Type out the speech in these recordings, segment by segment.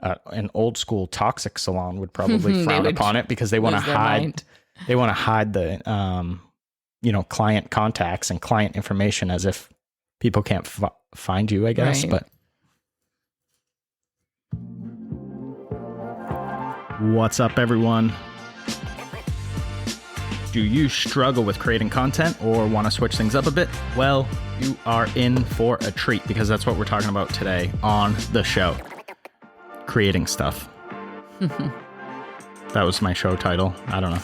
an old school toxic salon would probably frown upon it because they want to lose their hide. mind. They want to hide the client contacts and client information as if people can't find you, I guess. Right. But what's up, everyone? Do you struggle with creating content or want to switch things up a bit? Well, you are in for a treat because that's what we're talking about today on the show. Creating stuff. That was my show title. I don't know.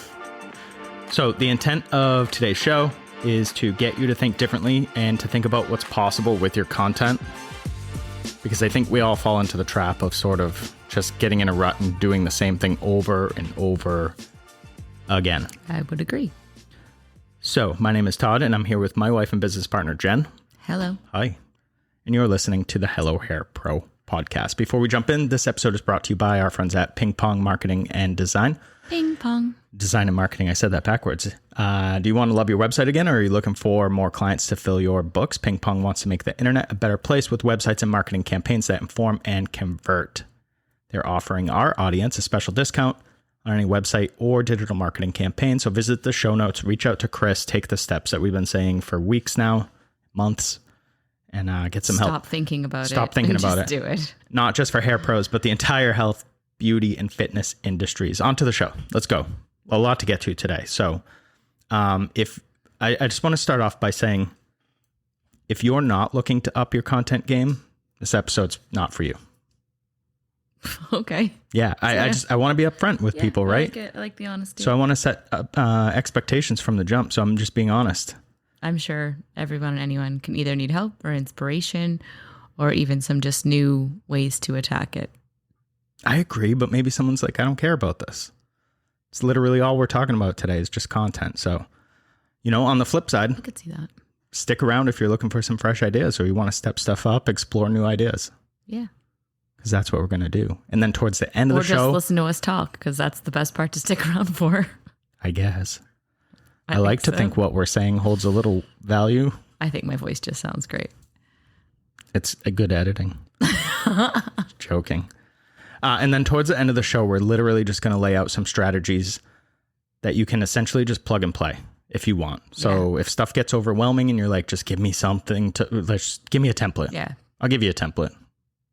So the intent of today's show is to get you to think differently and to think about what's possible with your content. Because I think we all fall into the trap of sort of just getting in a rut and doing the same thing over and over again. I would agree. So my name is Todd and I'm here with my wife and business partner, Jen. Hello. Hi. And you're listening to the Hello Hair Pro podcast. Before we jump in, this episode is brought to you by our friends at Ping Pong Marketing and Design. Ping pong. Design and marketing. I said that backwards. Do you want to love your website again, or are you looking for more clients to fill your books? Ping Pong wants to make the internet a better place with websites and marketing campaigns that inform and convert. They're offering our audience a special discount on any website or digital marketing campaign. So visit the show notes, reach out to Chris, take the steps that we've been saying for weeks now, months, and get some help. Stop thinking about it. Stop thinking about it. Just do it. Not just for hair pros, but the entire health, beauty, and fitness industries. On to the show. Let's go. A lot to get to today. So if I just want to start off by saying, if you're not looking to up your content game, this episode's not for you. Okay. Yeah. I want to be upfront with people, right? I like the honesty. So I want to set up expectations from the jump. So I'm just being honest. I'm sure everyone and anyone can either need help or inspiration or even some just new ways to attack it. I agree, but maybe someone's like, I don't care about this. It's literally all we're talking about today is just content. So, on the flip side, I could see that. Stick around if you're looking for some fresh ideas or you want to step stuff up, explore new ideas. Yeah. Because that's what we're going to do. And then towards the end of the show... Or just listen to us talk, because that's the best part to stick around for. I guess. I like to think what we're saying holds a little value. I think my voice just sounds great. It's a good editing. Joking. And then towards the end of the show, we're literally just going to lay out some strategies that you can essentially just plug and play if you want. So if stuff gets overwhelming and you're like, just give me something give me a template. Yeah. I'll give you a template.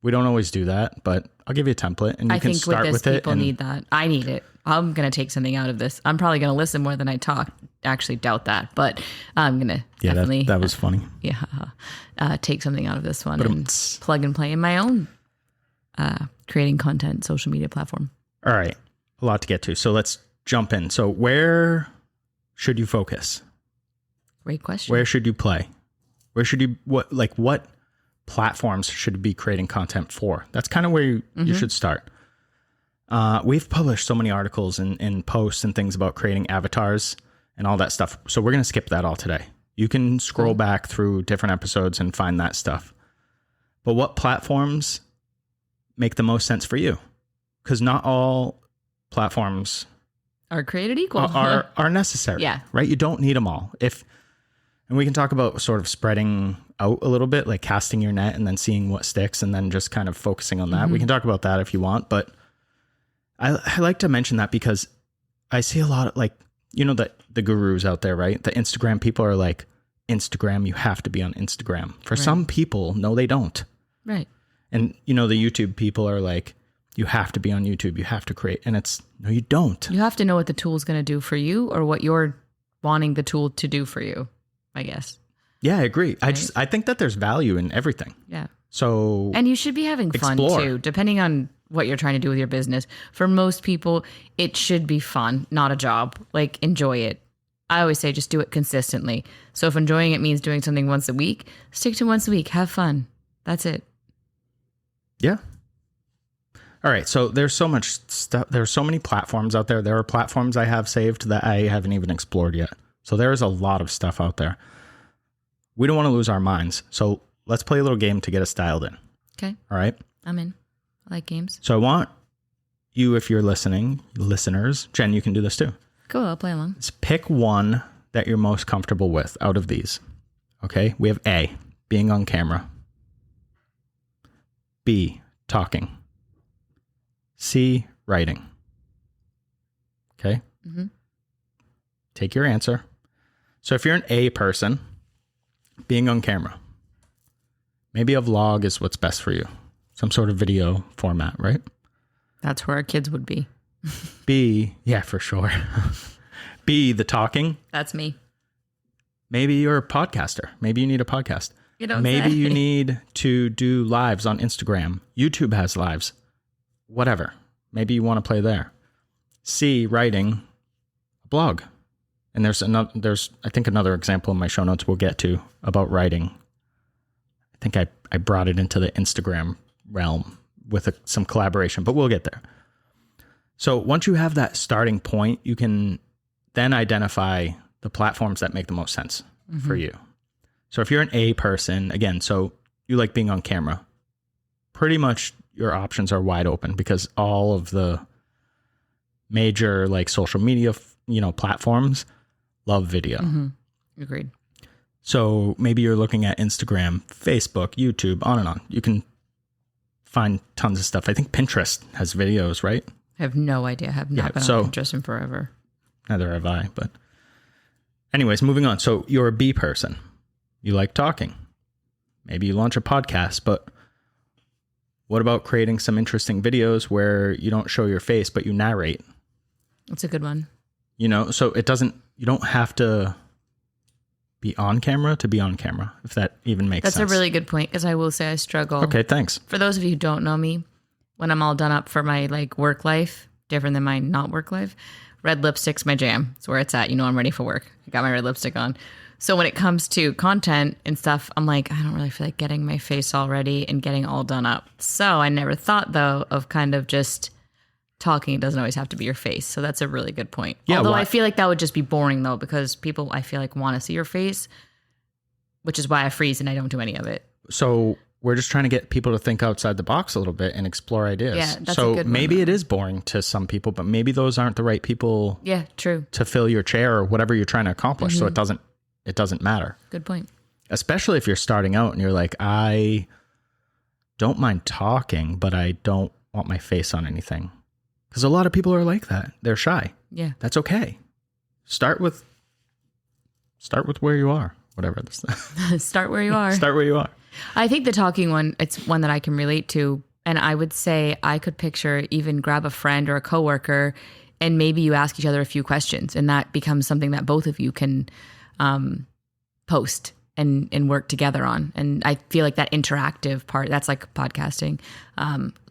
We don't always do that, but I'll give you a template and you can start with it. People need that. I need it. I'm going to take something out of this. I'm probably going to listen more than I talk. Actually doubt that, but I'm going to definitely. That was funny. Yeah. Take something out of this one and plug and play in my own creating content social media platform. All right. A lot to get to. So let's jump in. So where should you focus? Great question. Where should you play? Where should you, what platforms should you be creating content for? That's kind of where you should start. We've published so many articles and posts and things about creating avatars and all that stuff. So we're going to skip that all today. You can scroll back through different episodes and find that stuff. But what platforms make the most sense for you? Because not all platforms are created equal. Are necessary. Yeah. Right? You don't need them all. And we can talk about sort of spreading out a little bit, like casting your net and then seeing what sticks and then just kind of focusing on that. We can talk about that if you want, but I like to mention that because I see a lot of the gurus out there, right? The Instagram people are like, Instagram, you have to be on Instagram. For some people, no, they don't. Right. And the YouTube people are like, you have to be on YouTube. You have to create. And it's, no, you don't. You have to know what the tool is going to do for you or what you're wanting the tool to do for you, I guess. Yeah, I agree. Right? I think that there's value in everything. Yeah. So. And you should be having fun too, depending on what you're trying to do with your business. For most people, it should be fun, not a job. Like, enjoy it. I always say just do it consistently. So if enjoying it means doing something once a week, stick to once a week. Have fun. That's it. Yeah. All right. So there's so much stuff. There's so many platforms out there. There are platforms I have saved that I haven't even explored yet. So there's a lot of stuff out there. We don't want to lose our minds. So let's play a little game to get us dialed in. Okay. All right. I'm in. I like games. So I want you, if you're listening, listeners, Jen, you can do this too. Cool. I'll play along. Let's pick one that you're most comfortable with out of these. Okay. We have A, being on camera. B, talking. C, writing. Okay. Mm-hmm. Take your answer. So if you're an A person, being on camera, maybe a vlog is what's best for you. Some sort of video format, right? That's where our kids would be. B, yeah, for sure. B, the talking. That's me. Maybe you're a podcaster. Maybe you need a podcast. You don't Maybe say. you need to do lives on Instagram. YouTube has lives. Whatever. Maybe you want to play there. C, writing a blog. And there's I think another example in my show notes we'll get to about writing. I think I brought it into the Instagram realm with some collaboration, but we'll get there. So once you have that starting point, you can then identify the platforms that make the most sense for you. So if you're an A person, again, so you like being on camera, pretty much your options are wide open because all of the major like social media, platforms love video. Mm-hmm. Agreed. So maybe you're looking at Instagram, Facebook, YouTube, on and on. You can find tons of stuff. I think Pinterest has videos, right? I have no idea. I have not been on Pinterest in forever. Neither have I, but anyways, moving on. So you're a B person. You like talking. Maybe you launch a podcast, but what about creating some interesting videos where you don't show your face, but you narrate? That's a good one. So you don't have to be on camera to be on camera, if that even makes sense. That's a really good point because I will say I struggle. Okay, thanks. For those of you who don't know me, when I'm all done up for my work life, different than my not work life, red lipstick's my jam. It's where it's at. I'm ready for work. I got my red lipstick on. So when it comes to content and stuff, I'm like, I don't really feel like getting my face all ready and getting all done up. So I never thought, though, of kind of just talking. It doesn't always have to be your face. So that's a really good point. Yeah, although I feel like that would just be boring, though, because people, I feel like, want to see your face, which is why I freeze and I don't do any of it. So we're just trying to get people to think outside the box a little bit and explore ideas. Yeah, that's so a good maybe one, it is boring to some people, but maybe those aren't the right people. Yeah, true. To fill your chair or whatever you're trying to accomplish. So it doesn't matter. Good point. Especially if you're starting out and you're like, I don't mind talking, but I don't want my face on anything. Because a lot of people are like that. They're shy. Yeah. That's okay. Start with where you are. Whatever. Start where you are. Start where you are. I think the talking one, it's one that I can relate to. And I would say I could picture even grab a friend or a coworker and maybe you ask each other a few questions and that becomes something that both of you can post and work together on. And I feel like that interactive part, that's like podcasting,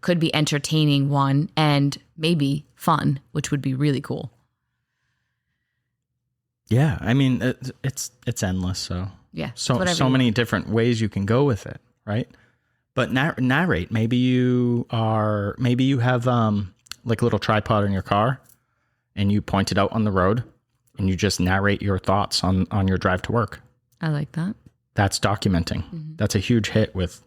could be entertaining one and maybe fun, which would be really cool. Yeah. I mean, it's endless. So yeah, so many different ways you can go with it. Right. But narrate, maybe you have like a little tripod in your car and you point it out on the road and you just narrate your thoughts on your drive to work. I like that. That's documenting. Mm-hmm. That's a huge hit with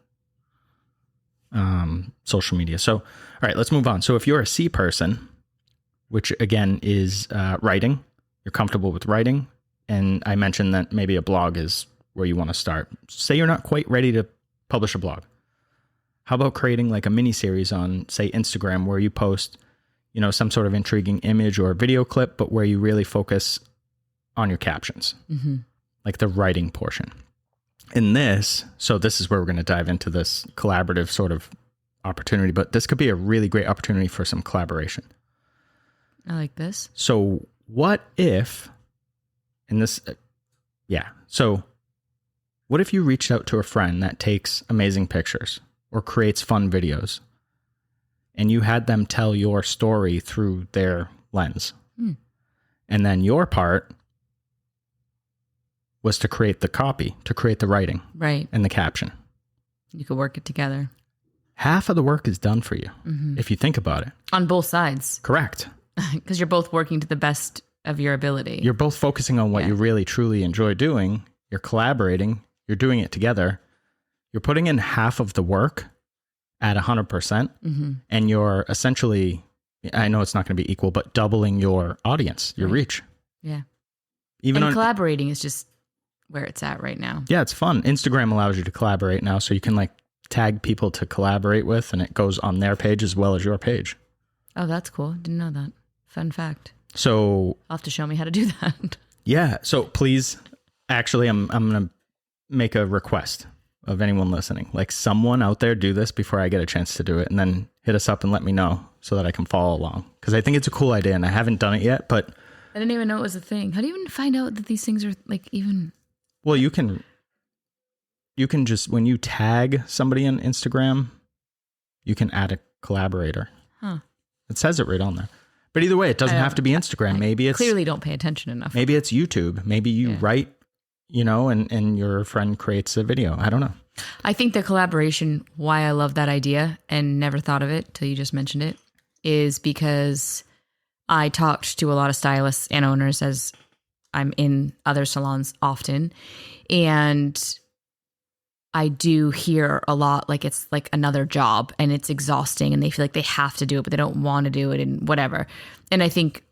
social media. So, all right, let's move on. So if you're a C person, which again is writing, you're comfortable with writing. And I mentioned that maybe a blog is where you want to start. Say you're not quite ready to publish a blog. How about creating like a mini series on, say, Instagram where you post, some sort of intriguing image or video clip, but where you really focus on your captions, like the writing portion. So this is where we're going to dive into this collaborative sort of opportunity, but this could be a really great opportunity for some collaboration. I like this. So what if, what if you reached out to a friend that takes amazing pictures or creates fun videos and you had them tell your story through their lens? And then your part was to create the copy, to create the writing, right, and the caption. You could work it together. Half of the work is done for you, if you think about it. On both sides. Correct. Because you're both working to the best of your ability. You're both focusing on what you really, truly enjoy doing. You're collaborating. You're doing it together. You're putting in half of the work at 100%. And you're essentially, I know it's not going to be equal, but doubling your audience, your reach. Yeah. Collaborating is just where it's at right now. Yeah, it's fun. Instagram allows you to collaborate now, so you can like tag people to collaborate with and it goes on their page as well as your page. Oh, that's cool. Didn't know that. Fun fact. So I'll have to show me how to do that. yeah. So please, actually, I'm going to make a request of anyone listening. Like someone out there do this before I get a chance to do it, and then hit us up and let me know so that I can follow along. Because I think it's a cool idea and I haven't done it yet, but I didn't even know it was a thing. How do you even find out that these things are like even? Well, you can just, when you tag somebody on Instagram, you can add a collaborator. Huh. It says it right on there. But either way, it doesn't have to be Instagram. Maybe it's clearly don't pay attention enough. Maybe it's YouTube. Maybe you write, and your friend creates a video. I don't know. I think the collaboration, why I love that idea and never thought of it till you just mentioned it, is because I talked to a lot of stylists and owners as I'm in other salons often. And I do hear a lot like it's like another job and it's exhausting and they feel like they have to do it, but they don't want to do it and whatever. And I think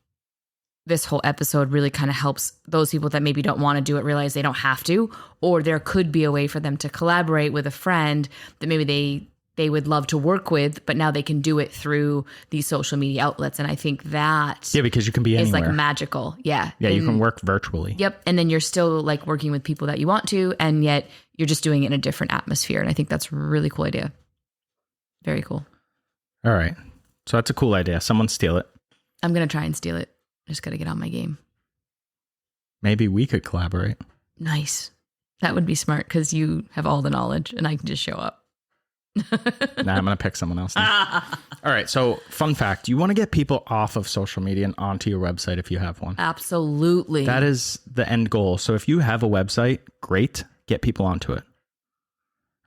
this whole episode really kind of helps those people that maybe don't want to do it realize they don't have to, or there could be a way for them to collaborate with a friend that maybe they would love to work with, but now they can do it through these social media outlets. And I think that because you can be anywhere. It's like magical. Yeah. Yeah. You can work virtually. Yep. And then you're still like working with people that you want to, and yet you're just doing it in a different atmosphere. And I think that's a really cool idea. Very cool. All right. So that's a cool idea. Someone steal it. I'm going to try and steal it. I just got to get on my game. Maybe we could collaborate. Nice. That would be smart because you have all the knowledge and I can just show up. Nah, I'm going to pick someone else now. All right. So fun fact, you want to get people off of social media and onto your website if you have one. Absolutely. That is the end goal. So if you have a website, great, get people onto it.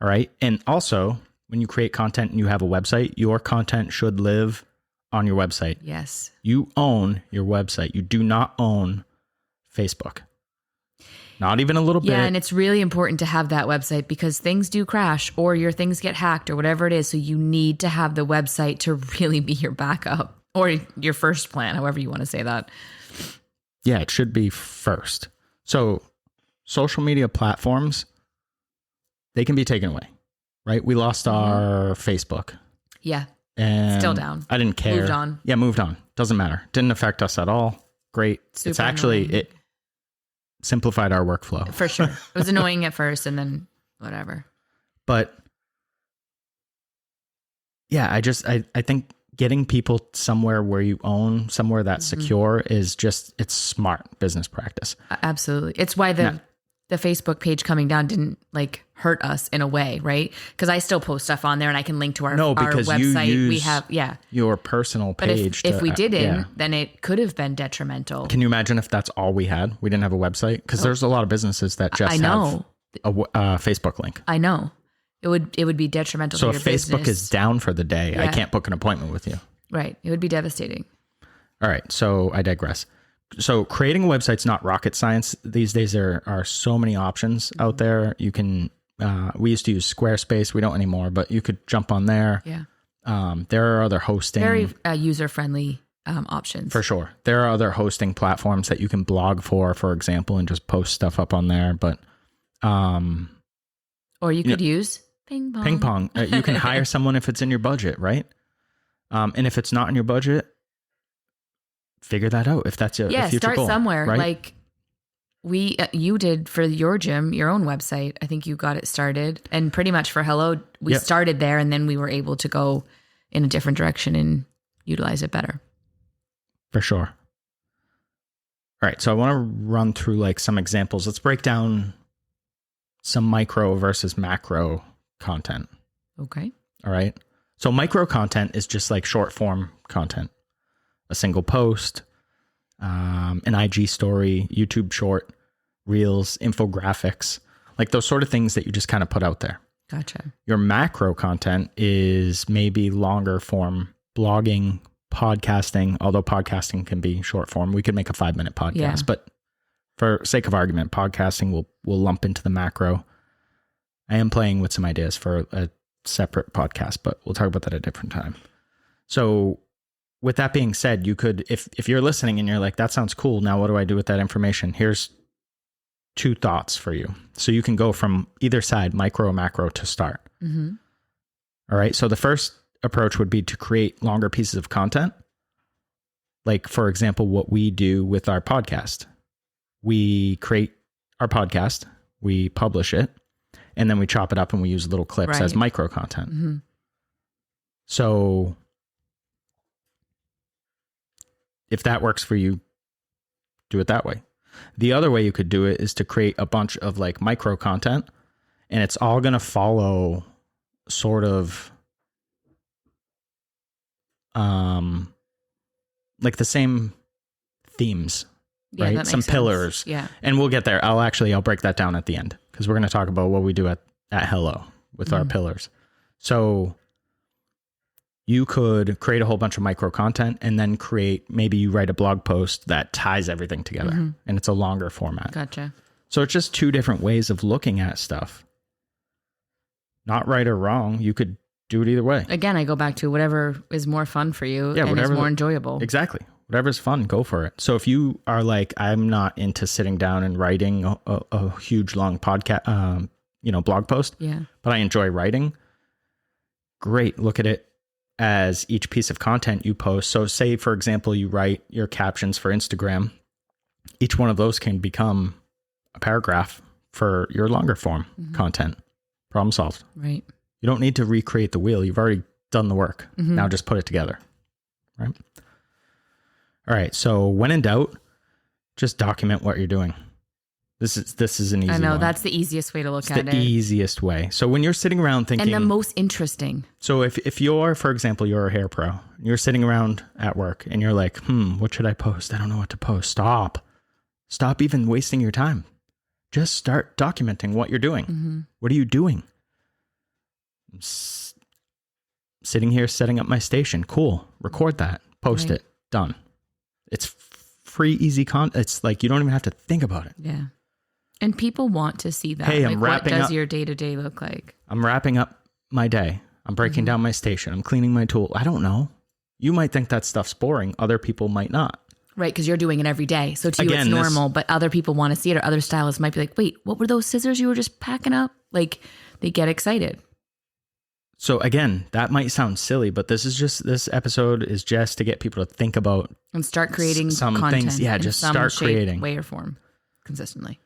All right. And also when you create content and you have a website, your content should live on your website. Yes. You own your website. You do not own Facebook. Not even a little bit. Yeah, and it's really important to have that website because things do crash or your things get hacked or whatever it is. So you need to have the website to really be your backup or your first plan, however you want to say that. Yeah, it should be first. So social media platforms, they can be taken away, right? We lost our Facebook. Yeah. And still down. I didn't care. Moved on. Yeah, moved on. Doesn't matter. Didn't affect us at all. Great. Super it's actually, annoying. It simplified our workflow. For sure. It was annoying at first and then whatever. But yeah, I think getting people somewhere where you own, somewhere that's secure is just, it's smart business practice. Absolutely. It's why the Facebook page coming down didn't like hurt us in a way, right? Because I still post stuff on there and I can link to our website. You use we have your personal page. But if we didn't, then it could have been detrimental. Can you imagine if that's all we had? We didn't have a website? Because there's a lot of businesses that just have a Facebook link. I know. It would be detrimental to your business. So if Facebook is down for the day, I can't book an appointment with you. Right. It would be devastating. All right. So I digress. So creating a website's not rocket science. These days there are so many options out there. You can, we used to use Squarespace. We don't anymore, but you could jump on there. Yeah. There are other hosting. Very user-friendly options. For sure. There are other hosting platforms that you can blog for example, and just post stuff up on there. But, or you could use Ping Pong. Ping Pong. You can hire someone if it's in your budget, right? And if it's not in your budget, figure that out. If that's a future start goal, somewhere. Right? Like you did for your gym, your own website. I think you got it started, and pretty much for Hello, we started there, and then we were able to go in a different direction and utilize it better. For sure. All right, so I want to run through like some examples. Let's break down some micro versus macro content. Okay. All right. So micro content is just like short form content. A single post, an IG story, YouTube short, reels, infographics, like those sort of things that you just kind of put out there. Gotcha. Your macro content is maybe longer form blogging, podcasting, although podcasting can be short form. We could make a 5-minute podcast, but for sake of argument, podcasting will lump into the macro. I am playing with some ideas for a separate podcast, but we'll talk about that at a different time. So with that being said, you could, if you're listening and you're like, that sounds cool, now what do I do with that information? Here's 2 thoughts for you. So you can go from either side, micro or macro, to start. Mm-hmm. All right. So the first approach would be to create longer pieces of content Like, for example, what we do with our podcast. We create our podcast, we publish it, and then we chop it up and we use little clips as micro content. Mm-hmm. So if that works for you, do it that way. The other way you could do it is to create a bunch of like micro content, and it's all going to follow sort of like the same themes, right? Some pillars. Yeah. And we'll get there. I'll break that down at the end, because we're going to talk about what we do at Hello with our pillars. So you could create a whole bunch of micro content, and then maybe you write a blog post that ties everything together, and it's a longer format. Gotcha. So it's just two different ways of looking at stuff. Not right or wrong. You could do it either way. Again, I go back to whatever is more fun for you and is more enjoyable. Exactly. Whatever's fun, go for it. So if you are like, I'm not into sitting down and writing a huge long podcast, blog post, but I enjoy writing, great. Look at it as each piece of content you post. So say, for example, you write your captions for Instagram. Each one of those can become a paragraph for your longer form content. Problem solved. Right. You don't need to recreate the wheel. You've already done the work. Now just put it together. Right. All right. So when in doubt, just document what you're doing. This is an easy one. I know, that's the easiest way to look at it. The easiest way. So when you're sitting around thinking... And the most interesting. So if you're, for example, you're a hair pro, you're sitting around at work and you're like, what should I post? I don't know what to post. Stop even wasting your time. Just start documenting what you're doing. What are you doing? I'm sitting here setting up my station. Cool. Record that. Post it. Done. It's free, easy content. It's like you don't even have to think about it. Yeah. And people want to see that. Hey, I'm wrapping up. What does your day-to-day look like? I'm wrapping up my day. I'm breaking down my station. I'm cleaning my tool. I don't know. You might think that stuff's boring. Other people might not. Right, because you're doing it every day. So to you, it's normal, but other people want to see it, or other stylists might be like, wait, what were those scissors you were just packing up? Like, they get excited. So again, that might sound silly, but this episode is just to get people to think about and start creating some content things. Yeah, just start creating. Way or form consistently.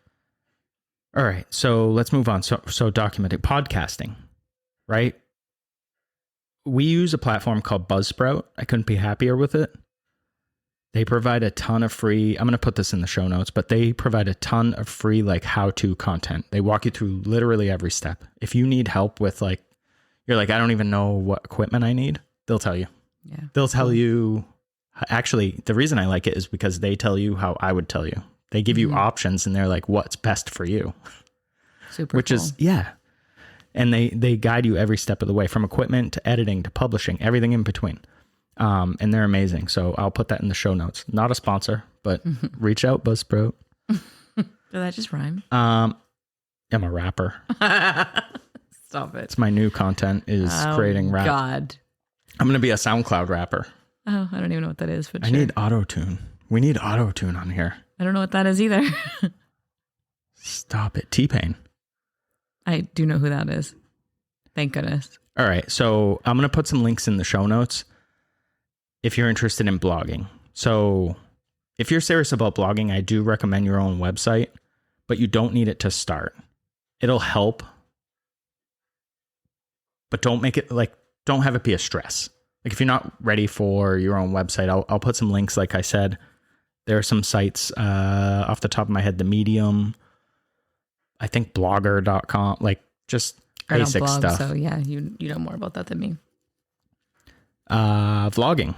All right, so let's move on. So documenting podcasting, right? We use a platform called Buzzsprout. I couldn't be happier with it. They provide a ton of free, I'm going to put this in the show notes, but they provide a ton of free like how-to content. They walk you through literally every step. If you need help with like, you're like, I don't even know what equipment I need, they'll tell you. Yeah. They'll tell you, actually, the reason I like it is because they tell you how I would tell you. They give you options and they're like, what's best for you? Super Which cool. is, yeah. And they guide you every step of the way, from equipment to editing to publishing, everything in between. And they're amazing. So I'll put that in the show notes. Not a sponsor, but reach out, Buzzsprout. Did that just rhyme? I'm a rapper. Stop it. It's my new content is creating rap. God. I'm going to be a SoundCloud rapper. Oh, I don't even know what that is. But I need auto-tune. We need auto-tune on here. I don't know what that is either. Stop it. T-Pain. I do know who that is. Thank goodness. All right. So I'm going to put some links in the show notes if you're interested in blogging. So if you're serious about blogging, I do recommend your own website, but you don't need it to start. It'll help, but don't make it like, don't have it be a stress. Like if you're not ready for your own website, I'll put some links. Like I said, there are some sites off the top of my head, the Medium, I think blogger.com, like just basic stuff. So yeah, you know more about that than me. Vlogging.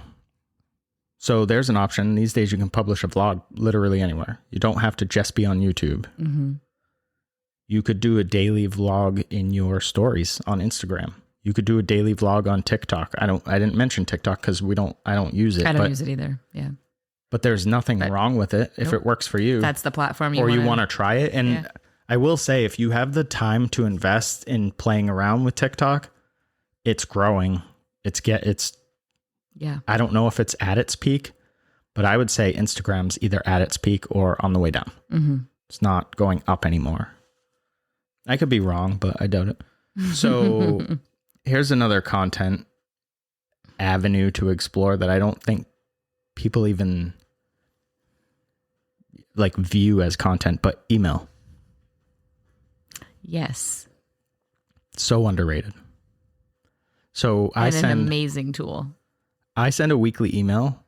So there's an option. These days you can publish a vlog literally anywhere. You don't have to just be on YouTube. Mm-hmm. You could do a daily vlog in your stories on Instagram. You could do a daily vlog on TikTok. I didn't mention TikTok because I don't use it. I don't use it either. Yeah. But there's nothing wrong with it if it works for you. That's the platform you want to try it. And I will say, if you have the time to invest in playing around with TikTok, it's growing. I don't know if it's at its peak, but I would say Instagram's either at its peak or on the way down. Mm-hmm. It's not going up anymore. I could be wrong, but I doubt it. So here's another content avenue to explore that I don't think people even like view as content, but email. Yes. So underrated. So an amazing tool. I send a weekly email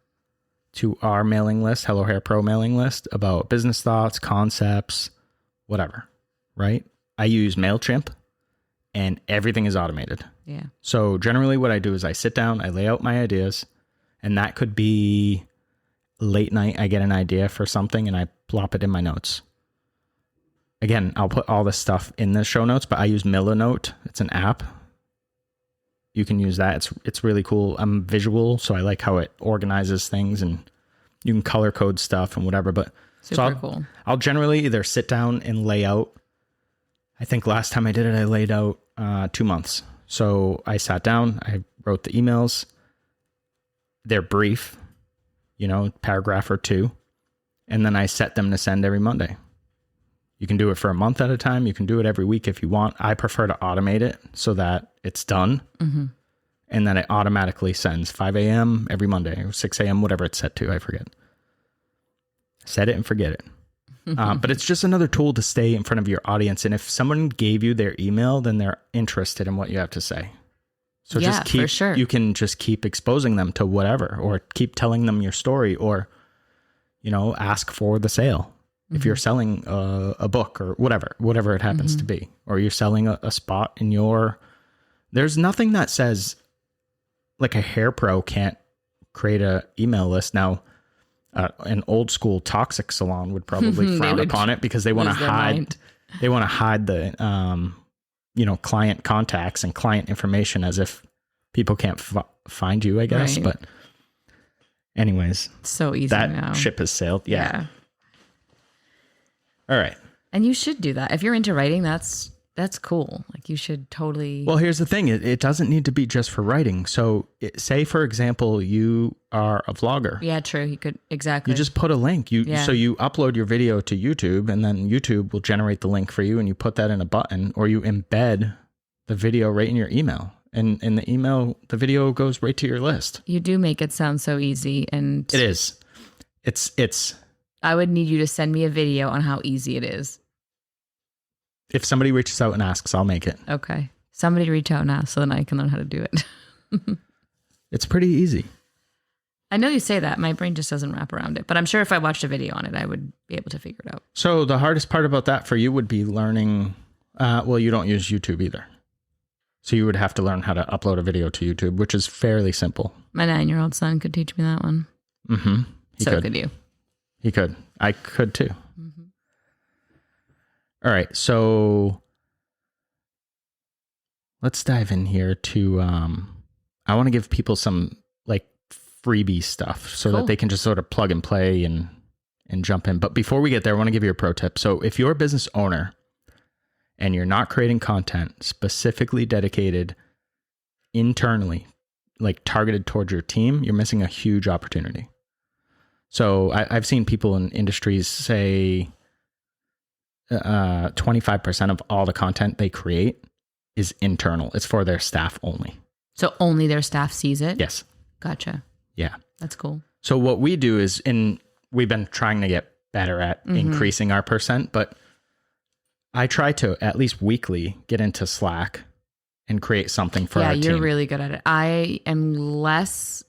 to our mailing list, Hello Hair Pro mailing list, about business thoughts, concepts, whatever, right? I use MailChimp and everything is automated. Yeah. So generally what I do is I sit down, I lay out my ideas, and that could be late night. I get an idea for something and I plop it in my notes. Again, I'll put all this stuff in the show notes, but I use Milanote. It's an app. You can use that. It's really cool. I'm visual, so I like how it organizes things, and you can color code stuff and whatever. But super cool. I'll generally either sit down and lay out. I think last time I did it, I laid out 2 months. So I sat down, I wrote the emails. They're brief, paragraph or two, and then I set them to send every Monday. You can do it for a month at a time. You can do it every week if you want. I prefer to automate it so that it's done. Mm-hmm. And then it automatically sends 5 a.m. every Monday or 6 a.m., whatever it's set to. I forget. Set it and forget it. But it's just another tool to stay in front of your audience. And if someone gave you their email, then they're interested in what you have to say. So for sure. You can just keep exposing them to whatever, or keep telling them your story, or, ask for the sale. If you're selling a book or whatever it happens to be, or you're selling a spot in there's nothing that says like a hair pro can't create a email list. Now, an old school toxic salon would probably frown upon it because they want to hide the, client contacts and client information, as if people can't find you, I guess. Right. But anyways, so easy that now. ship has sailed. Yeah. All right. And you should do that. If you're into writing, that's cool. Like, you should totally. Well, here's the thing. It doesn't need to be just for writing. So say, for example, you are a vlogger. Yeah, true. You could. Exactly. You just put a link. So you upload your video to YouTube, and then YouTube will generate the link for you, and you put that in a button, or you embed the video right in your email. And in the email, the video goes right to your list. You do make it sound so easy. And it is. It's I would need you to send me a video on how easy it is. If somebody reaches out and asks, I'll make it. Okay. Somebody reach out now so then I can learn how to do it. It's pretty easy. I know you say that. My brain just doesn't wrap around it. But I'm sure if I watched a video on it, I would be able to figure it out. So the hardest part about that for you would be learning. You don't use YouTube either. So you would have to learn how to upload a video to YouTube, which is fairly simple. My 9-year-old son could teach me that one. Mm-hmm. So could you. He could. I could too. Mm-hmm. All right. So let's dive in here to, I want to give people some like freebie stuff so that they can just sort of plug and play and jump in. But before we get there, I want to give you a pro tip. So if you're a business owner and you're not creating content specifically dedicated internally, like targeted towards your team, you're missing a huge opportunity. So I've seen people in industries say 25% of all the content they create is internal. It's for their staff only. So only their staff sees it? Yes. Gotcha. Yeah. That's cool. So what we do is, we've been trying to get better at increasing our percent, but I try to at least weekly get into Slack and create something for our team. Yeah, you're really good at it. I am less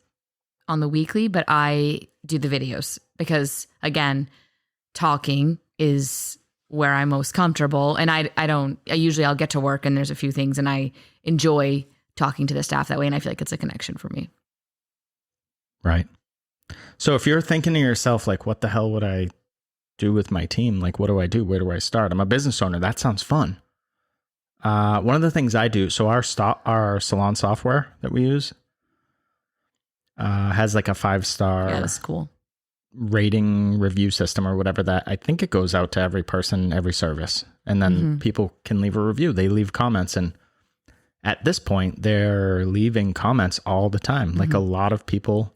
on the weekly, but I do the videos because, again, talking is where I'm most comfortable. And I'll get to work and there's a few things and I enjoy talking to the staff that way. And I feel like it's a connection for me. Right. So if you're thinking to yourself, like, what the hell would I do with my team? Like, what do I do? Where do I start? I'm a business owner. That sounds fun. One of the things I do, so our salon software that we use has like a 5-star that's cool. rating review system or whatever that I think it goes out to every person, every service. And then people can leave a review. They leave comments. And at this point, they're leaving comments all the time. Like a lot of people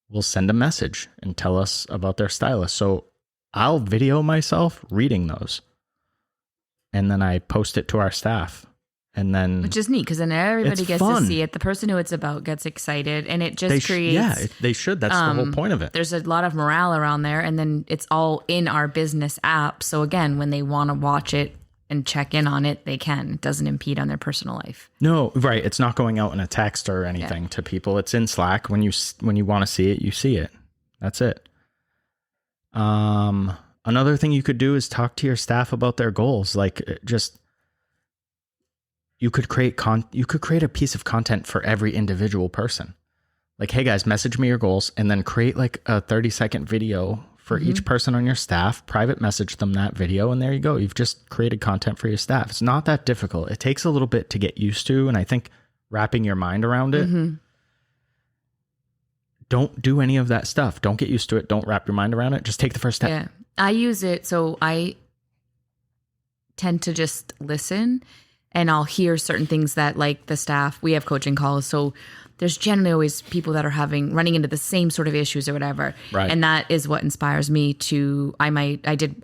will send a message and tell us about their stylist. So I'll video myself reading those. And then I post it to our staff. And then, which is neat because then everybody it's gets fun. to see it. The person who it's about gets excited, and it just creates. They should. That's the whole point of it. There's a lot of morale around there, and then it's all in our business app. So again, when they want to watch it and check in on it, they can. It doesn't impede on their personal life. No, right. It's not going out in a text or anything to people. It's in Slack. When you want to see it, you see it. That's it. Another thing you could do is talk to your staff about their goals. Like just. You could create a piece of content for every individual person. Like, hey guys, message me your goals, and then create like a 30-second video for each person on your staff, private message them that video, and there you go. You've just created content for your staff. It's not that difficult. It takes a little bit to get used to, and I think wrapping your mind around it. Don't do any of that stuff. Don't get used to it. Don't wrap your mind around it. Just take the first step. Yeah. I use it, so I tend to just listen. And I'll hear certain things that, like the staff, we have coaching calls. So there's generally always people that are running into the same sort of issues or whatever. Right. And that is what inspires me to, I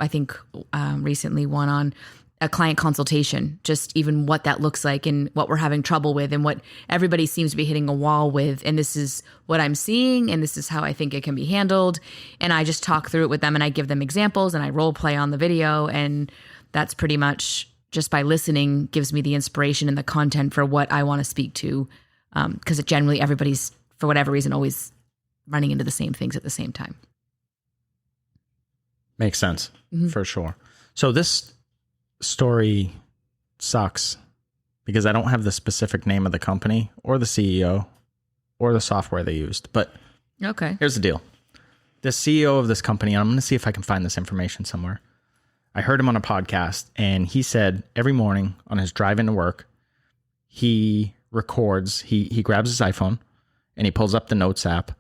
think recently one on a client consultation, just even what that looks like and what we're having trouble with and what everybody seems to be hitting a wall with. And this is what I'm seeing. And this is how I think it can be handled. And I just talk through it with them and I give them examples and I role play on the video. And that's pretty much, just by listening, gives me the inspiration and the content for what I want to speak to. Because generally everybody's, for whatever reason, always running into the same things at the same time. Makes sense, for sure. So this story sucks because I don't have the specific name of the company or the CEO or the software they used. But okay, here's the deal. The CEO of this company, and I'm going to see if I can find this information somewhere. I heard him on a podcast, and he said every morning on his drive into work, he records, he grabs his iPhone and he pulls up the Notes app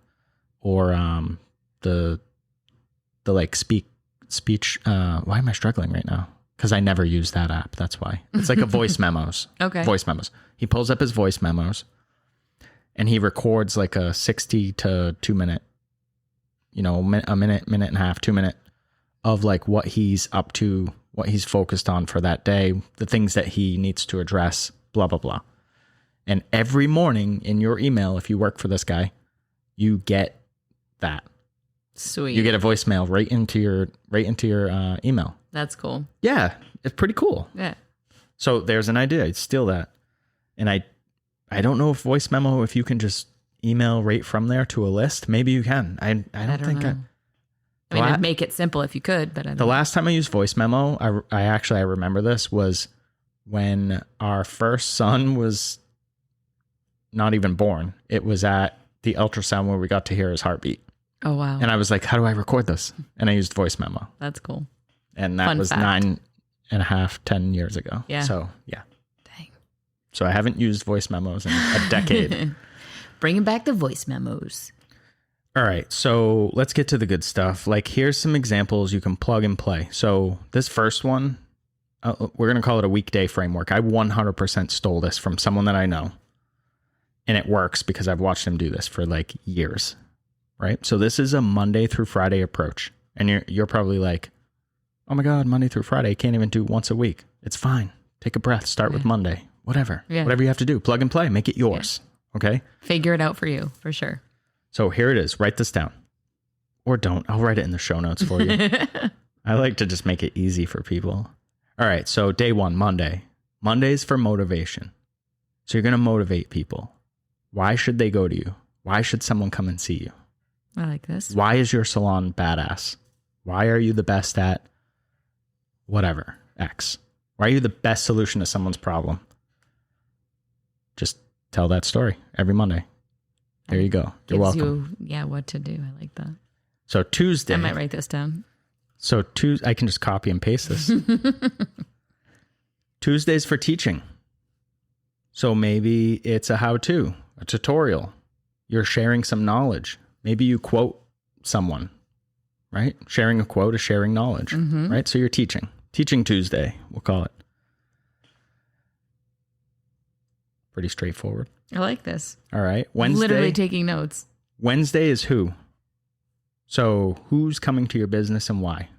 or the like speech. Why am I struggling right now? Because I never use that app. That's why. It's like a voice memos. Okay. Voice memos. He pulls up his voice memos and he records like a 60 to 2 minute, a minute and a half, 2 minute of like what he's up to, what he's focused on for that day, the things that he needs to address, blah, blah, blah. And every morning in your email, if you work for this guy, you get that. Sweet. You get a voicemail right into your email. That's cool. Yeah, it's pretty cool. Yeah. So there's an idea. I'd steal that. And I don't know if voice memo, if you can just email right from there to a list. Maybe you can. I don't think know. I mean, I'd make it simple if you could, but the last time I used voice memo, I remember this was when our first son was not even born. It was at the ultrasound where we got to hear his heartbeat. Oh, wow. And I was like, how do I record this? And I used voice memo. That's cool. And that Fun was fact. 10 years ago. Yeah. So, yeah. Dang. So I haven't used voice memos in a decade. Bringing back the voice memos. All right, so let's get to the good stuff. Like, here's some examples you can plug and play. So this first one, we're going to call it a weekday framework. I 100% stole this from someone that I know. And it works because I've watched him do this for like years, right? So this is a Monday through Friday approach. And you're probably like, oh my God, Monday through Friday, can't even do once a week. It's fine. Take a breath. Start with Monday. Whatever. Yeah. Whatever you have to do. Plug and play. Make it yours. Yeah. Okay? Figure it out for you, for sure. So here it is. Write this down. Or don't. I'll write it in the show notes for you. I like to just make it easy for people. All right. So day one, Monday. Monday's for motivation. So you're going to motivate people. Why should they go to you? Why should someone come and see you? I like this. Why is your salon badass? Why are you the best at whatever, X? Why are you the best solution to someone's problem? Just tell that story every Monday. There you go. You're welcome. What to do. I like that. So Tuesday. I might write this down. So I can just copy and paste this. Tuesday's for teaching. So maybe it's a how-to, a tutorial. You're sharing some knowledge. Maybe you quote someone, right? Sharing a quote is sharing knowledge, right? So you're teaching. Teaching Tuesday, we'll call it. Pretty straightforward. I like this. All right. Wednesday. Literally taking notes. Wednesday is who. So who's coming to your business and why?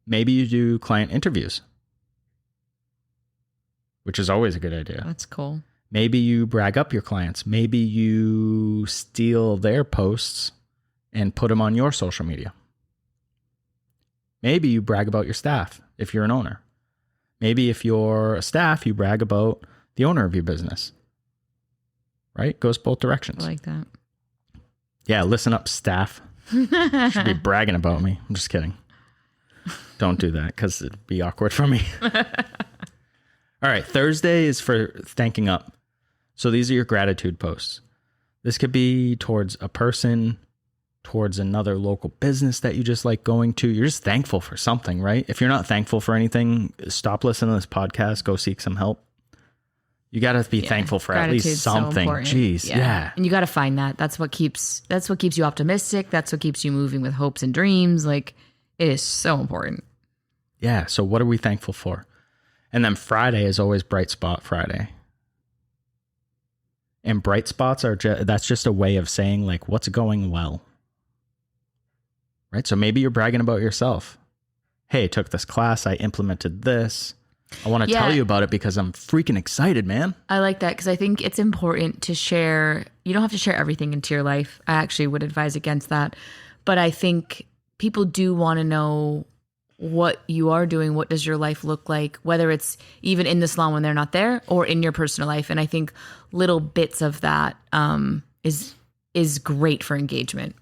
Maybe you do client interviews. which is always a good idea. That's cool. Maybe you brag up your clients. Maybe you steal their posts and put them on your social media. Maybe you brag about your staff if you're an owner. Maybe if you're a staff, you brag about the owner of your business. Right? Goes both directions. I like that. Yeah, listen up, staff. Should be bragging about me. I'm just kidding. Don't do that because it'd be awkward for me. All right, Thursday is for thanking up. So these are your gratitude posts. This could be towards a person, towards another local business that you just like going to. You're just thankful for something, right? If you're not thankful for anything, stop listening to this podcast, go seek some help. You got to be thankful for at least something. So jeez, yeah. And you got to find that. That's what keeps you optimistic. That's what keeps you moving with hopes and dreams. Like, it is so important. Yeah. So what are we thankful for? And then Friday is always Bright Spot Friday. And bright spots are that's just a way of saying like what's going well. Right? So maybe you're bragging about yourself. Hey, I took this class, I implemented this. I want to tell you about it because I'm freaking excited, man. I like that because I think it's important to share. You don't have to share everything into your life. I actually would advise against that. But I think people do want to know what you are doing. What does your life look like? Whether it's even in the salon when they're not there or in your personal life. And I think little bits of that is great for engagement.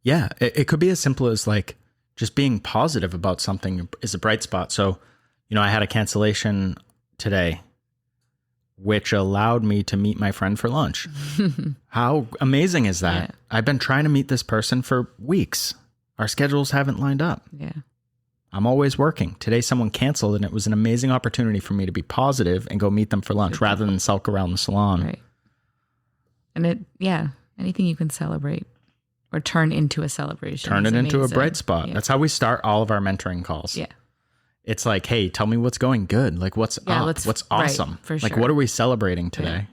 Yeah, it could be as simple as like just being positive about something is a bright spot. So, I had a cancellation today, which allowed me to meet my friend for lunch. How amazing is that? Yeah. I've been trying to meet this person for weeks. Our schedules haven't lined up. Yeah. I'm always working. Today someone canceled and it was an amazing opportunity for me to be positive and go meet them for lunch rather than sulk around the salon. Right. And anything you can celebrate or turn into a celebration. Turn it into a bright spot. Yeah. That's how we start all of our mentoring calls. Yeah. It's like, hey, tell me what's going good. Like what's up? What's awesome? Right, for sure. Like what are we celebrating today? Yeah.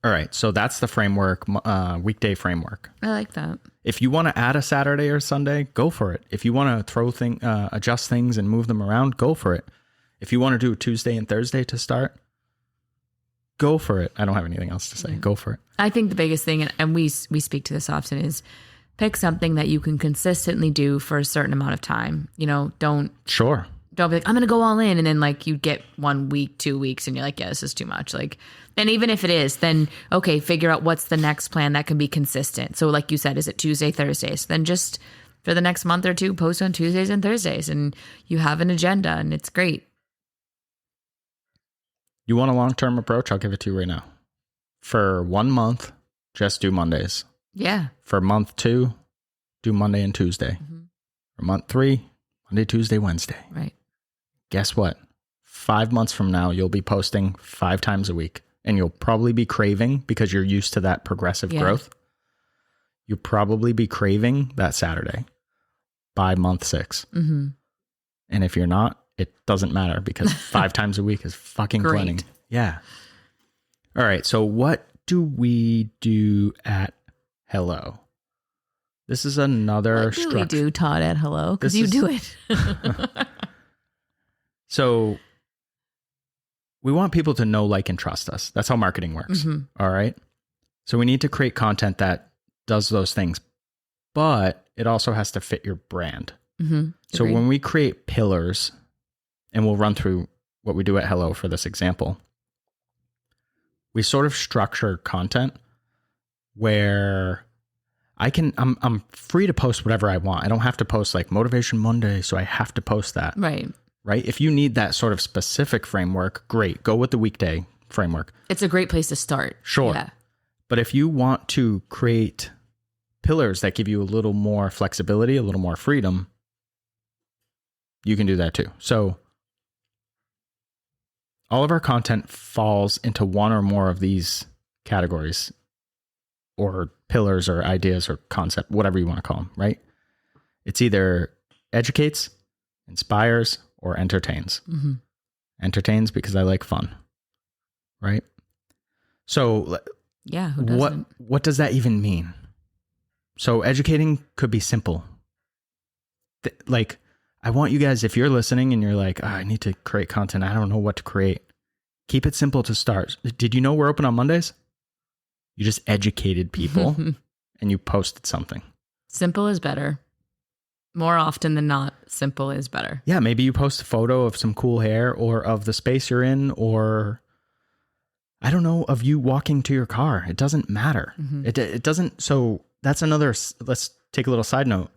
All right. So that's the framework, weekday framework. I like that. If you want to add a Saturday or Sunday, go for it. If you want to adjust things and move them around, go for it. If you want to do Tuesday and Thursday to start, go for it. I don't have anything else to say. Yeah. Go for it. I think the biggest thing, and we speak to this often, is pick something that you can consistently do for a certain amount of time. Don't be like, I'm going to go all in. And then like you get 1 week, 2 weeks and you're like, yeah, this is too much. Like, and even if it is, then, okay, figure out what's the next plan that can be consistent. So like you said, is it Tuesday, Thursdays? Then just for the next month or two, post on Tuesdays and Thursdays and you have an agenda and it's great. You want a long-term approach? I'll give it to you right now. For 1 month, just do Mondays. Yeah. For month 2, do Monday and Tuesday. Mm-hmm. For month 3, Monday, Tuesday, Wednesday. Right. Guess what? 5 months from now, you'll be posting 5 times a week. And you'll probably be craving, because you're used to that progressive growth, you'll probably be craving that Saturday by month 6. Mm-hmm. And if you're not, it doesn't matter because 5 times a week is fucking plenty. Yeah. All right. So what do we do at Hello? This is another structure. What do we do, Todd, at Hello? Because you do it. So we want people to know, like, and trust us. That's how marketing works. Mm-hmm. All right. So we need to create content that does those things, but it also has to fit your brand. Mm-hmm. So when we create pillars, and we'll run through what we do at Hello for this example, we sort of structure content where I'm free to post whatever I want. I don't have to post like Motivation Monday, so I have to post that. Right? If you need that sort of specific framework, great. Go with the weekday framework. It's a great place to start. Sure. Yeah. But if you want to create pillars that give you a little more flexibility, a little more freedom, you can do that too. So all of our content falls into one or more of these categories or pillars or ideas or concept, whatever you want to call them, right? It's either educates, inspires, or entertains. Mm-hmm. Entertains because I like fun, right? So yeah, who doesn't? What does that even mean? So educating could be simple. Like, I want you guys, if you're listening and you're like, I need to create content, I don't know what to create. Keep it simple to start. Did you know we're open on Mondays? You just educated people and you posted something. Simple is better. More often than not, simple is better. Yeah, maybe you post a photo of some cool hair or of the space you're in, or I don't know, of you walking to your car. It doesn't matter. It doesn't. So that's another, let's take a little side note.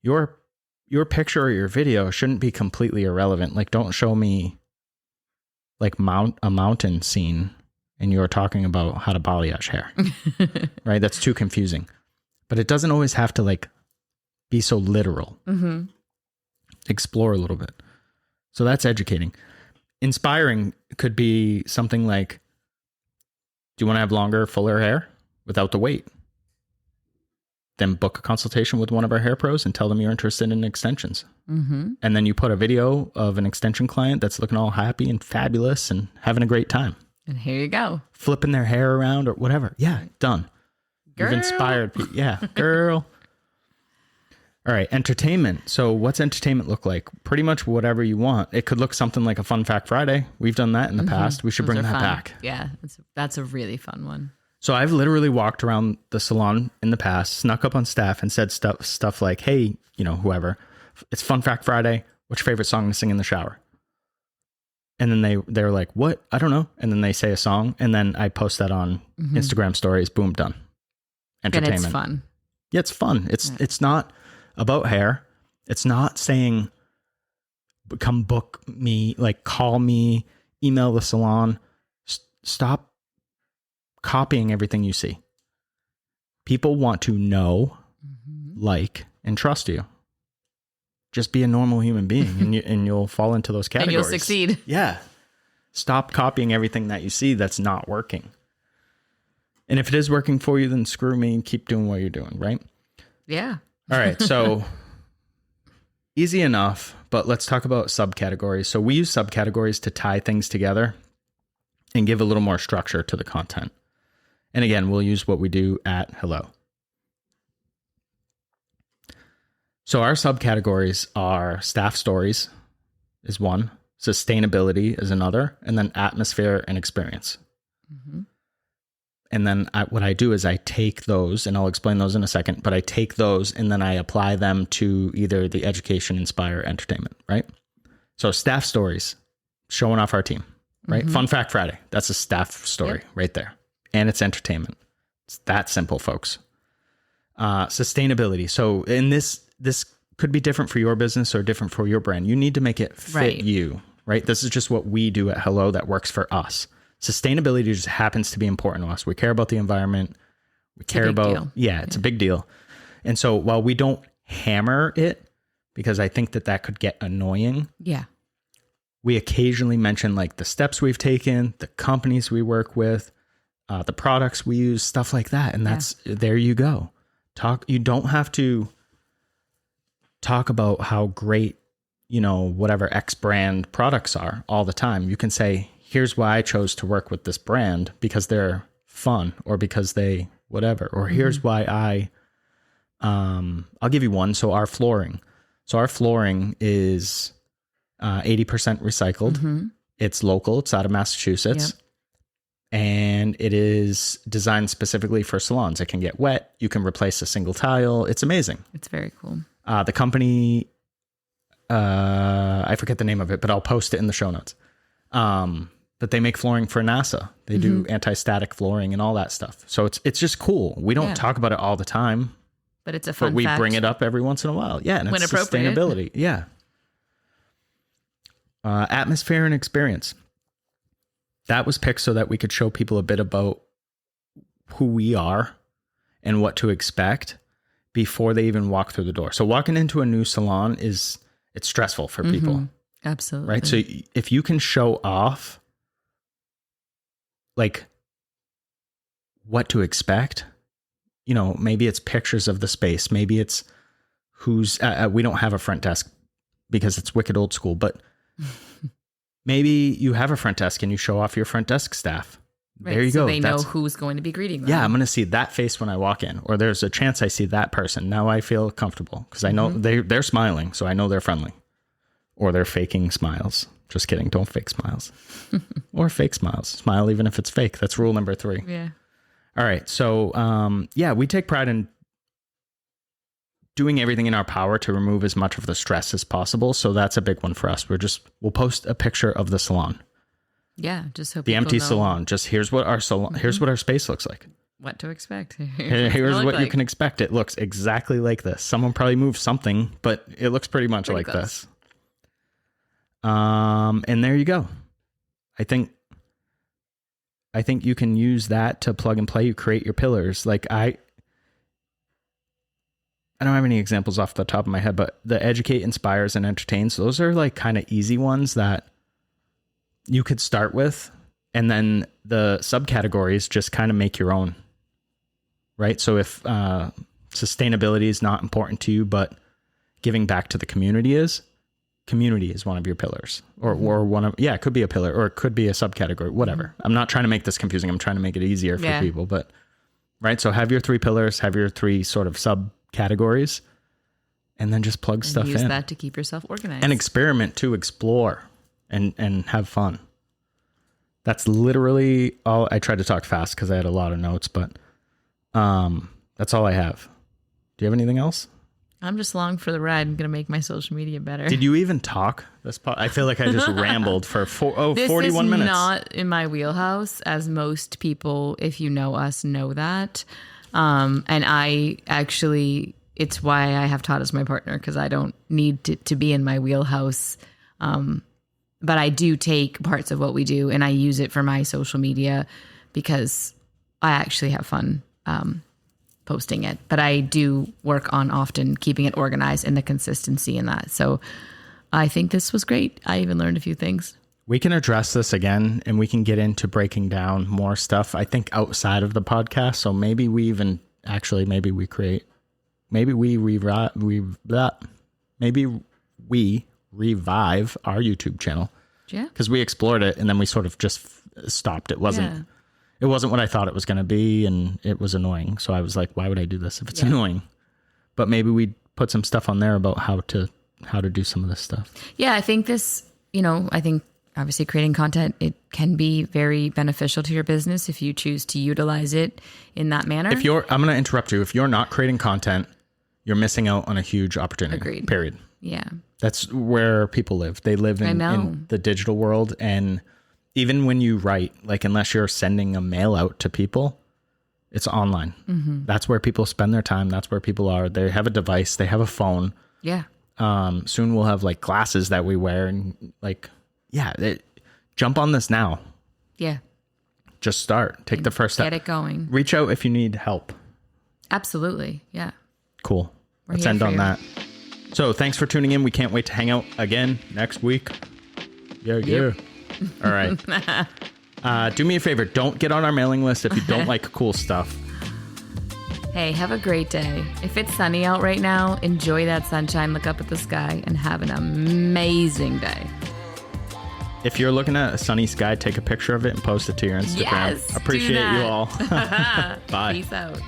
Your picture or your video shouldn't be completely irrelevant. Like, don't show me like a mountain scene and you're talking about how to balayage hair, right? That's too confusing. But it doesn't always have to like be so literal. Explore a little bit. So that's educating. Inspiring could be something like, do you want to have longer, fuller hair without the weight? Then book a consultation with one of our hair pros and tell them you're interested in extensions. And then you put a video of an extension client that's looking all happy and fabulous and having a great time. And here you go. Flipping their hair around or whatever. Yeah, done. Girl. You've inspired people. Yeah, girl. All right, entertainment. So what's entertainment look like? Pretty much whatever you want. It could look something like a Fun Fact Friday. We've done that in the past. We should bring that back. Yeah, that's a really fun one. So I've literally walked around the salon in the past, snuck up on staff and said stuff like, hey, whoever, it's Fun Fact Friday. What's your favorite song to sing in the shower? And then they're like, what? I don't know. And then they say a song. And then I post that on Instagram stories. Boom, done. Entertainment. And it's fun. Yeah, it's fun. It's not about hair. It's not saying, come book me, like call me, email the salon. Stop copying everything you see. People want to know, like, and trust you. Just be a normal human being and you'll fall into those categories. And you'll succeed. Yeah. Stop copying everything that you see that's not working. And if it is working for you, then screw me and keep doing what you're doing, right? Yeah. All right. So easy enough, but let's talk about subcategories. So we use subcategories to tie things together and give a little more structure to the content. And again, we'll use what we do at Hello. So our subcategories are staff stories is one, sustainability is another, and then atmosphere and experience. And then what I do is I take those, and I'll explain those in a second, but I take those and then I apply them to either the education, inspire, entertainment, right? So staff stories, showing off our team, right? Fun Fact Friday, that's a staff story right there. And it's entertainment. It's that simple, folks. Sustainability. So in this could be different for your business or different for your brand. You need to make it fit you, right? This is just what we do at Hello that works for us. Sustainability just happens to be important to us. We care about the environment. We care about, it's a big deal. And so while we don't hammer it, because I think that could get annoying. Yeah. We occasionally mention like the steps we've taken, the companies we work with, the products we use, stuff like that. And there you go. You don't have to talk about how great, whatever X brand products are all the time. You can say, here's why I chose to work with this brand, because they're fun or because they whatever, or here's why I'll give you one. So our flooring is 80% recycled. It's local. It's out of Massachusetts. And it is designed specifically for salons. It can get wet. You can replace a single tile. It's amazing. It's very cool. The company, I forget the name of it, but I'll post it in the show notes. But they make flooring for NASA. They do anti-static flooring and all that stuff. So it's just cool. We don't talk about it all the time. But it's a fun fact. But we fact. bring it up every once in a while. Yeah, and when it's appropriate. Sustainability. Yeah. Atmosphere and experience. That was picked so that we could show people a bit about who we are and what to expect before they even walk through the door. So walking into a new salon it's stressful for people. Absolutely. Right? So if you can show off like what to expect, maybe it's pictures of the space. Maybe it's we don't have a front desk because it's wicked old school, but maybe you have a front desk and you show off your front desk staff there you go. They know who's going to be greeting them. Yeah, I'm going to see that face when I walk in, or there's a chance I see that person. Now I feel comfortable because I know they're smiling, so I know they're friendly. Or they're faking smiles. Just kidding. Don't fake smiles. Or fake smiles. Smile even if it's fake. That's rule number 3. Yeah. All right. So, we take pride in doing everything in our power to remove as much of the stress as possible. So that's a big one for us. We'll post a picture of the salon. Yeah. Just so the empty salon. Just here's what our salon, here's what our space looks like. What to expect. Here's what you can expect. It looks exactly like this. Someone probably moved something, but it looks pretty much like this. And there you go. I think you can use that to plug and play. You create your pillars. Like I don't have any examples off the top of my head, but the educate, inspires, and entertains, those are like kind of easy ones that you could start with. And then the subcategories just kind of make your own, right? So if sustainability is not important to you, but giving back to the community is one of your pillars, or one of, it could be a pillar, or it could be a subcategory, whatever. I'm not trying to make this confusing. I'm trying to make it easier for people, but right. So have your 3 pillars, have your 3 sort of subcategories, and then just plug stuff in. Use that to keep yourself organized and experiment to explore and have fun. That's literally all. I tried to talk fast because I had a lot of notes, but that's all I have. Do you have anything else? I'm just along for the ride. I'm going to make my social media better. Did you even talk this I feel like I just rambled for 41 minutes. This is not in my wheelhouse, as most people, if you know us, know that. And I actually, it's why I have Todd as my partner, because I don't need to be in my wheelhouse. But I do take parts of what we do and I use it for my social media because I actually have fun posting it. But I do work on often keeping it organized and the consistency in that. So I think this was great. I even learned a few things. We can address this again and we can get into breaking down more stuff, I think, outside of the podcast. So maybe we even maybe we revive our YouTube channel. Yeah. Because we explored it and then we sort of just stopped. It wasn't what I thought it was going to be, and it was annoying. So I was like, why would I do this if it's annoying? But maybe we put some stuff on there about how to do some of this stuff. Yeah, I think this, I think obviously creating content, it can be very beneficial to your business if you choose to utilize it in that manner. I'm going to interrupt you. If you're not creating content, you're missing out on a huge opportunity. Agreed. Period. Yeah. That's where people live. They live in the digital world. And even when you write, like, unless you're sending a mail out to people, it's online. Mm-hmm. That's where people spend their time. That's where people are. They have a device. They have a phone. Yeah. Soon we'll have like glasses that we wear, and like, jump on this now. Yeah. Just start. Take the first step. Get it going. Reach out if you need help. Absolutely. Yeah. Cool. Let's end on that. So thanks for tuning in. We can't wait to hang out again next week. Yeah. All right. Do me a favor. Don't get on our mailing list if you don't like cool stuff. Hey, have a great day. If it's sunny out right now, enjoy that sunshine, look up at the sky, and have an amazing day. If you're looking at a sunny sky, take a picture of it and post it to your Instagram. Yes, appreciate you all. Bye. Peace out.